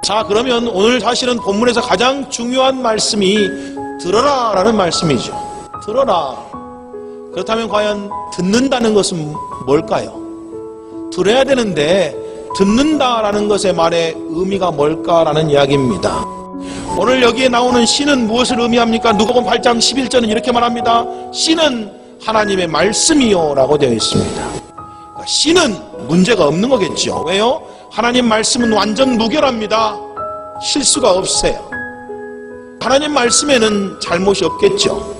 자, 그러면 오늘 사실은 본문에서 가장 중요한 말씀이 들어라 라는 말씀이죠. 들어라. 그렇다면 과연 듣는다는 것은 뭘까요? 들어야 되는데 듣는다라는 것의 말의 의미가 뭘까라는 이야기입니다. 오늘 여기에 나오는 씨는 무엇을 의미합니까? 누가복음 8장 11절은 이렇게 말합니다. 씨는 하나님의 말씀이요 라고 되어 있습니다. 그러니까 씨는 문제가 없는 거겠죠. 왜요? 하나님 말씀은 완전 무결합니다. 실수가 없어요. 하나님 말씀에는 잘못이 없겠죠.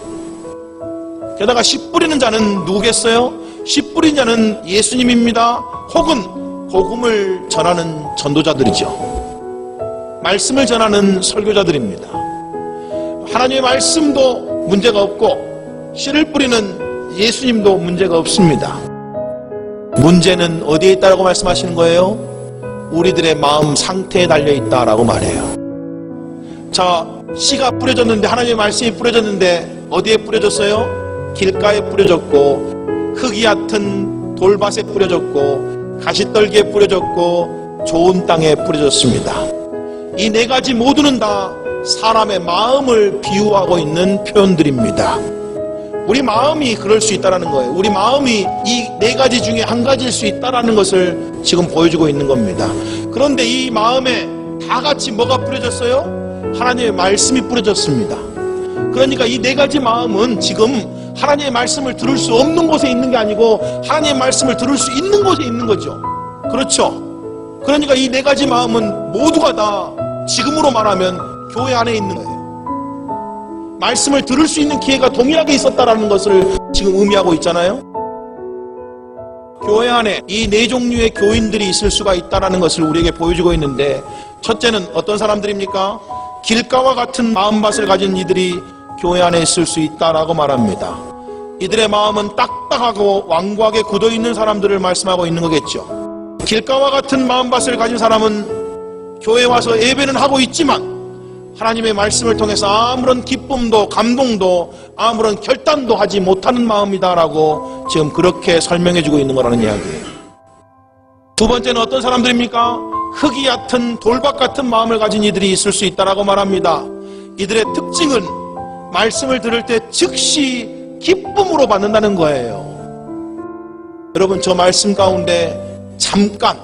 게다가 씨 뿌리는 자는 누구겠어요? 씨 뿌린 자는 예수님입니다. 혹은 복음을 전하는 전도자들이죠. 말씀을 전하는 설교자들입니다. 하나님의 말씀도 문제가 없고 씨를 뿌리는 예수님도 문제가 없습니다. 문제는 어디에 있다라고 말씀하시는 거예요? 우리들의 마음 상태에 달려있다라고 말해요. 자, 씨가 뿌려졌는데, 하나님의 말씀이 뿌려졌는데 어디에 뿌려졌어요? 길가에 뿌려졌고, 흙이 얕은 돌밭에 뿌려졌고, 가시떨기에 뿌려졌고, 좋은 땅에 뿌려졌습니다. 이 네 가지 모두는 다 사람의 마음을 비유하고 있는 표현들입니다. 우리 마음이 그럴 수 있다는 거예요. 우리 마음이 이 네 가지 중에 한 가지일 수 있다는 것을 지금 보여주고 있는 겁니다. 그런데 이 마음에 다 같이 뭐가 뿌려졌어요? 하나님의 말씀이 뿌려졌습니다. 그러니까 이 네 가지 마음은 지금 하나님의 말씀을 들을 수 없는 곳에 있는 게 아니고 하나님의 말씀을 들을 수 있는 곳에 있는 거죠. 그렇죠? 그러니까 이 네 가지 마음은 모두가 다 지금으로 말하면 교회 안에 있는 거예요. 말씀을 들을 수 있는 기회가 동일하게 있었다라는 것을 지금 의미하고 있잖아요. 교회 안에 이 네 종류의 교인들이 있을 수가 있다라는 것을 우리에게 보여주고 있는데, 첫째는 어떤 사람들입니까? 길가와 같은 마음밭을 가진 이들이 교회 안에 있을 수 있다라고 말합니다. 이들의 마음은 딱딱하고 완고하게 굳어있는 사람들을 말씀하고 있는 거겠죠. 길가와 같은 마음밭을 가진 사람은 교회에 와서 예배는 하고 있지만 하나님의 말씀을 통해서 아무런 기쁨도 감동도 아무런 결단도 하지 못하는 마음이다라고 지금 그렇게 설명해주고 있는 거라는 이야기예요. 두 번째는 어떤 사람들입니까? 흙이 얕은 돌밭 같은 마음을 가진 이들이 있을 수 있다라고 말합니다. 이들의 특징은 말씀을 들을 때 즉시 기쁨으로 받는다는 거예요. 여러분, 저 말씀 가운데 잠깐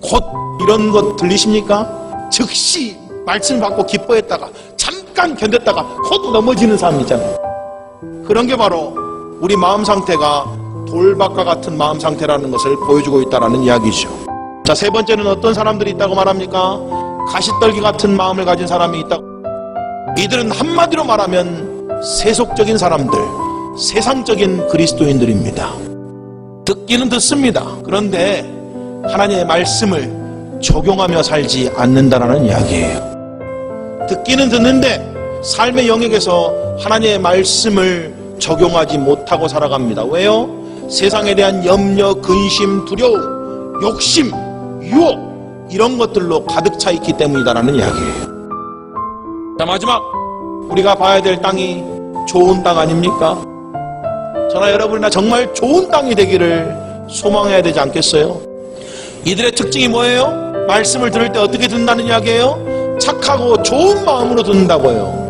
곧 이런 것 들리십니까? 즉시 말씀 받고 기뻐했다가 잠깐 견뎠다가 곧 넘어지는 사람이잖아요. 그런 게 바로 우리 마음 상태가 돌밭과 같은 마음 상태라는 것을 보여주고 있다는 이야기죠. 자, 세 번째는 어떤 사람들이 있다고 말합니까? 가시떨기 같은 마음을 가진 사람이 있다고. 이들은 한마디로 말하면 세속적인 사람들, 세상적인 그리스도인들입니다. 듣기는 듣습니다. 그런데 하나님의 말씀을 적용하며 살지 않는다라는 이야기예요. 듣기는 듣는데 삶의 영역에서 하나님의 말씀을 적용하지 못하고 살아갑니다. 왜요? 세상에 대한 염려, 근심, 두려움, 욕심, 유혹, 이런 것들로 가득 차 있기 때문이다라는 이야기예요. 자, 마지막 우리가 봐야 될 땅이 좋은 땅 아닙니까? 저나 여러분이나 정말 좋은 땅이 되기를 소망해야 되지 않겠어요? 이들의 특징이 뭐예요? 말씀을 들을 때 어떻게 듣는다는 이야기예요? 착하고 좋은 마음으로 듣는다고요.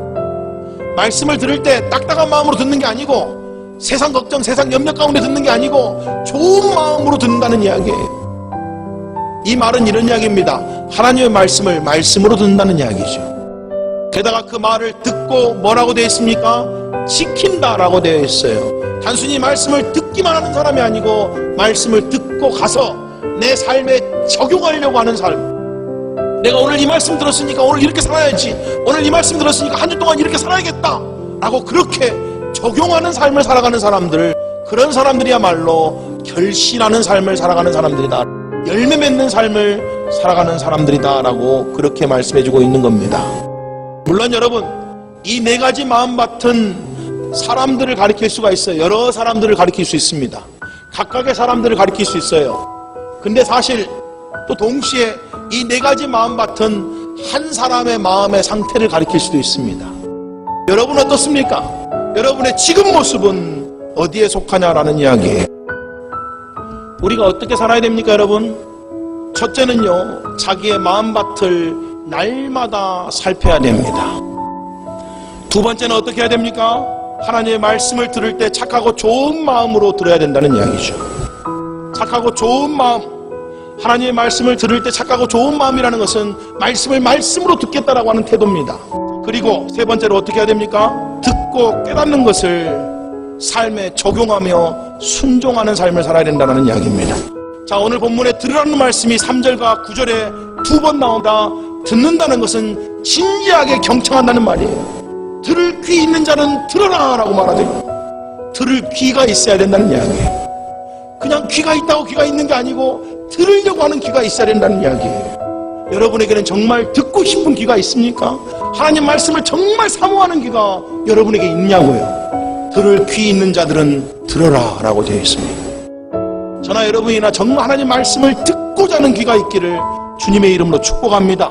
말씀을 들을 때 딱딱한 마음으로 듣는 게 아니고, 세상 걱정, 세상 염려 가운데 듣는 게 아니고 좋은 마음으로 듣는다는 이야기예요. 이 말은 이런 이야기입니다. 하나님의 말씀을 말씀으로 듣는다는 이야기죠. 게다가 그 말을 듣고 뭐라고 되어 있습니까? 지킨다라고 되어 있어요. 단순히 말씀을 듣기만 하는 사람이 아니고 말씀을 듣고 가서 내 삶에 적용하려고 하는 삶. 내가 오늘 이 말씀 들었으니까 오늘 이렇게 살아야지, 오늘 이 말씀 들었으니까 한 주 동안 이렇게 살아야겠다 라고 그렇게 적용하는 삶을 살아가는 사람들, 그런 사람들이야말로 결실하는 삶을 살아가는 사람들이다, 열매 맺는 삶을 살아가는 사람들이다 라고 그렇게 말씀해주고 있는 겁니다. 물론 여러분, 이 네 가지 마음밭은 사람들을 가리킬 수가 있어요. 여러 사람들을 가리킬 수 있습니다. 각각의 사람들을 가리킬 수 있어요. 근데 사실 또 동시에 이 네 가지 마음밭은 한 사람의 마음의 상태를 가리킬 수도 있습니다. 여러분 어떻습니까? 여러분의 지금 모습은 어디에 속하냐라는 이야기예요. 우리가 어떻게 살아야 됩니까, 여러분? 첫째는요, 자기의 마음밭을 날마다 살펴야 됩니다. 두 번째는 어떻게 해야 됩니까? 하나님의 말씀을 들을 때 착하고 좋은 마음으로 들어야 된다는 이야기죠. 착하고 좋은 마음, 하나님의 말씀을 들을 때 착하고 좋은 마음이라는 것은 말씀을 말씀으로 듣겠다라고 하는 태도입니다. 그리고 세 번째로 어떻게 해야 됩니까? 듣고 깨닫는 것을 삶에 적용하며 순종하는 삶을 살아야 된다는 이야기입니다. 자, 오늘 본문에 들으라는 말씀이 3절과 9절에 두 번 나온다. 듣는다는 것은 진지하게 경청한다는 말이에요. 들을 귀 있는 자는 들어라 라고 말하대요. 들을 귀가 있어야 된다는 이야기예요. 그냥 귀가 있다고 귀가 있는 게 아니고 들으려고 하는 귀가 있어야 된다는 이야기예요. 여러분에게는 정말 듣고 싶은 귀가 있습니까? 하나님 말씀을 정말 사모하는 귀가 여러분에게 있냐고요. 들을 귀 있는 자들은 들어라 라고 되어 있습니다. 저나 여러분이나 정말 하나님 말씀을 듣고자 하는 귀가 있기를 주님의 이름으로 축복합니다.